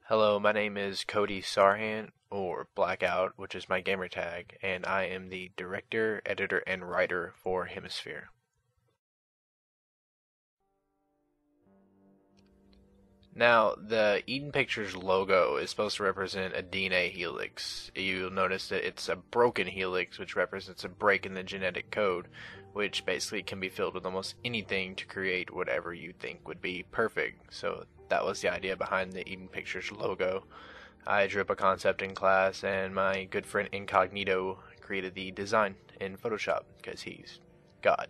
Hello, my name is Cody Sarhan, or Blackout, which is my gamer tag, and I am the director, editor, and writer for Hemisphere. Now, the Eden Pictures logo is supposed to represent a DNA helix. You'll notice that it's a broken helix, which represents a break in the genetic code, which basically can be filled with almost anything to create whatever you think would be perfect. So that was the idea behind the Eden Pictures logo. I drew up a concept in class, and my good friend Incognito created the design in Photoshop because he's God.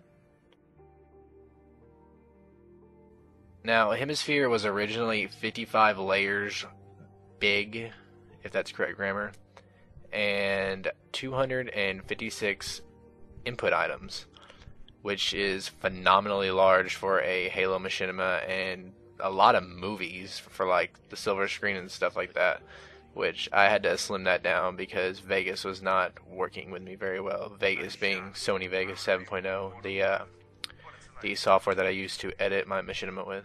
Now, Hemisphere was originally 55 layers big, if that's correct grammar, and 256 input items, which is phenomenally large for a Halo machinima and a lot of movies for like the silver screen and stuff like that, which I had to slim that down because Vegas was not working with me very well. Vegas being Sony Vegas 7.0, the software that I used to edit my machinima with.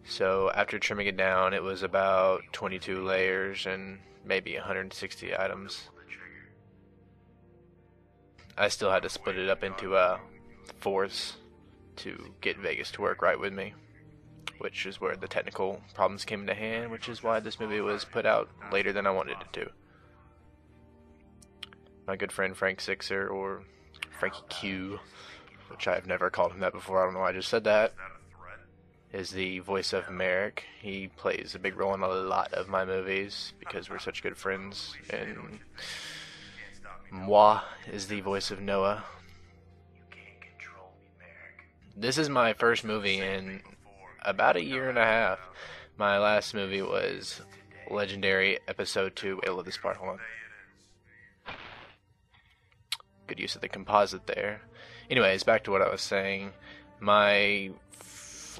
So after trimming it down, it was about 22 layers and maybe 160 items. I still had to split it up into fourths to get Vegas to work right with me, which is where the technical problems came into hand, which is why this movie was put out later than I wanted it to. My good friend Frank Sixer, or Frankie Q, which I've never called him that before, I don't know why I just said that, is the voice of Merrick. He plays a big role in a lot of my movies because we're such good friends. And Moi is the voice of Noah. This is my first movie in about a year and a half. My last movie was Legendary Episode 2. Wait, I love this part. Hold on. Good use of the composite there. Anyways, back to what I was saying. My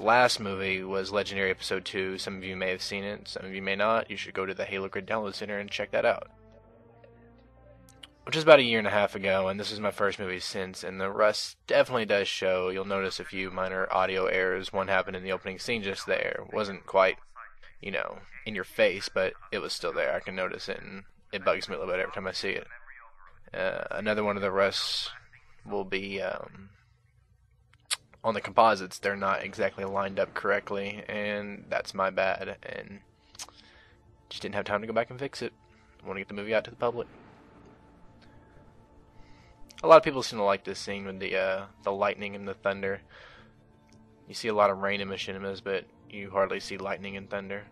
last movie was Legendary Episode 2. Some of you may have seen it, some of you may not. You should go to the Halo Grid Download Center and check that out. Which is about a year and a half ago, and this is my first movie since, and the rust definitely does show. You'll notice a few minor audio errors. One happened in the opening scene just there. Wasn't quite, in your face, but it was still there. I can notice it, and it bugs me a little bit every time I see it. Another one of the rusts will be on the composites. They're not exactly lined up correctly, and that's my bad, and just didn't have time to go back and fix it. I want to get the movie out to the public. A lot of people seem to like this scene with the lightning and the thunder. You see a lot of rain in machinimas, but you hardly see lightning and thunder.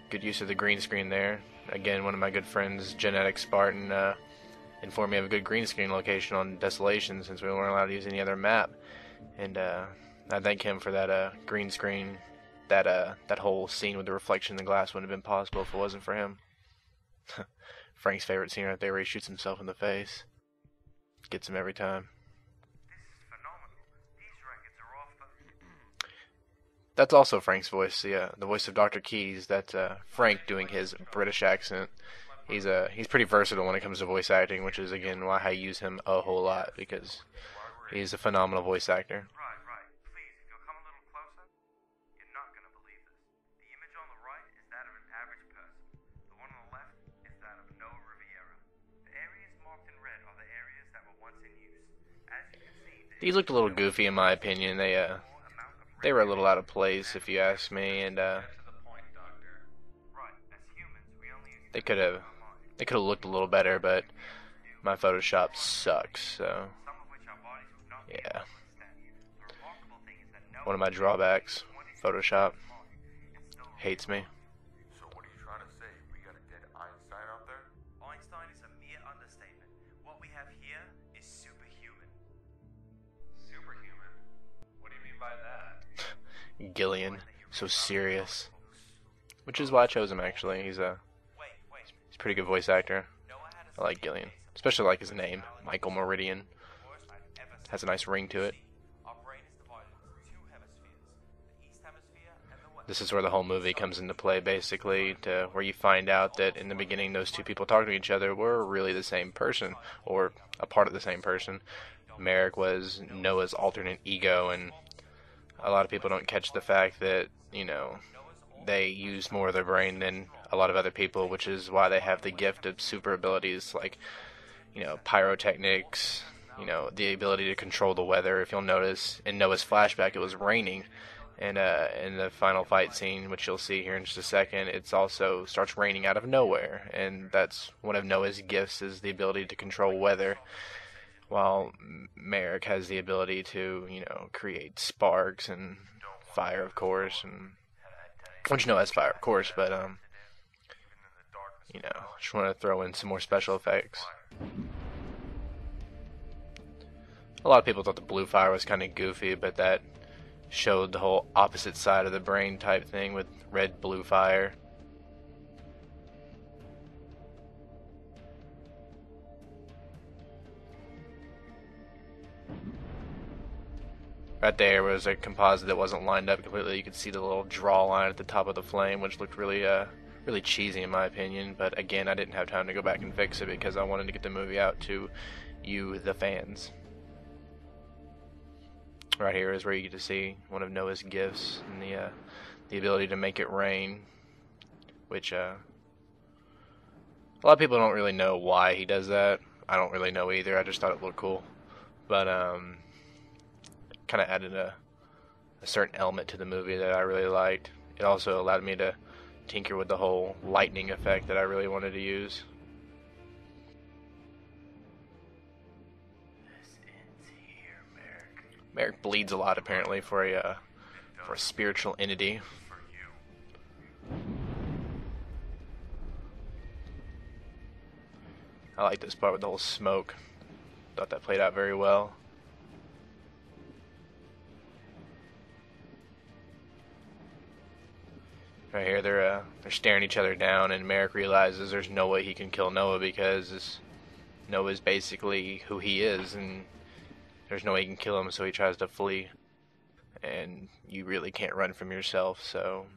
Good use of the green screen there. Again, one of my good friends, Genetic Spartan, informed me of a good green screen location on Desolation since we weren't allowed to use any other map. And I thank him for that green screen. That whole scene with the reflection in the glass wouldn't have been possible if it wasn't for him. Frank's favorite scene right there where he shoots himself in the face. Gets him every time. That's also Frank's voice, the voice of Dr. Keyes. That's Frank doing his British accent. He's pretty versatile when it comes to voice acting, which is again why I use him a whole lot, because he's a phenomenal voice actor. These looked a little goofy in my opinion. They were a little out of place if you ask me, and they could have looked a little better, but my Photoshop sucks. So yeah, one of my drawbacks. Photoshop hates me. So what are you trying to say? We got a dead Einstein out there? Einstein is a mere understatement. What we have here is superhuman. Superhuman? What do you mean by that? Gillian, so serious. Which is why I chose him actually. He's a pretty good voice actor. I like Gillian. Especially like his name, Michael Meridian. Has a nice ring to it. This is where the whole movie comes into play, basically, to where you find out that in the beginning those two people talking to each other were really the same person, or a part of the same person. Merrick was Noah's alternate ego, and a lot of people don't catch the fact that, they use more of their brain than a lot of other people, which is why they have the gift of super abilities like, pyrotechnics, the ability to control the weather. If you'll notice in Noah's flashback, it was raining, and in the final fight scene, which you'll see here in just a second, it's also starts raining out of nowhere, and that's one of Noah's gifts is the ability to control weather, while Merrick has the ability to, create sparks and fire, of course, and which Noah has fire, of course, but just want to throw in some more special effects. A lot of people thought the blue fire was kind of goofy, but that showed the whole opposite side of the brain type thing with red blue fire. Right there was a composite that wasn't lined up completely. You could see the little draw line at the top of the flame, which looked really cheesy in my opinion. But again, I didn't have time to go back and fix it because I wanted to get the movie out to you, the fans. Right here is where you get to see one of Noah's gifts and the ability to make it rain, which a lot of people don't really know why he does that. I don't really know either. I just thought it looked cool, but kind of added a certain element to the movie that I really liked. It also allowed me to tinker with the whole lightning effect that I really wanted to use. Merrick bleeds a lot apparently for a spiritual entity. I like this part with the whole smoke. Thought that played out very well. Right here, they're staring each other down, and Merrick realizes there's no way he can kill Noah because Noah's basically who he is, and there's no way he can kill him, so he tries to flee. And you really can't run from yourself, so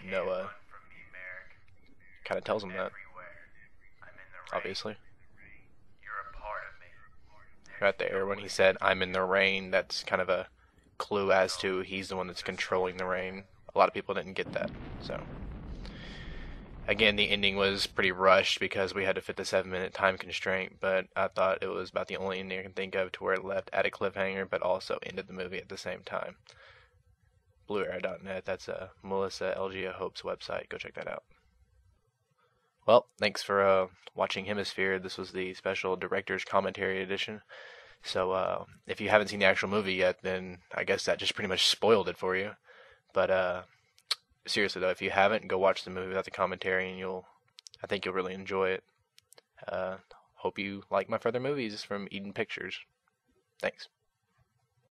Noah kind of tells him that, obviously. Right there, when he said, "I'm in the rain," that's kind of a clue as to he's the one that's controlling the rain. A lot of people didn't get that, so. Again, the ending was pretty rushed because we had to fit the 7-minute time constraint, but I thought it was about the only ending I can think of to where it left at a cliffhanger, but also ended the movie at the same time. BlueArrow.net, that's Melissa Elgia Hope's website. Go check that out. Well, thanks for watching Hemisphere. This was the special Director's Commentary edition. So if you haven't seen the actual movie yet, then I guess that just pretty much spoiled it for you. But seriously though, if you haven't, go watch the movie without the commentary, and I think you'll really enjoy it. Hope you like my further movies from Eden Pictures. Thanks.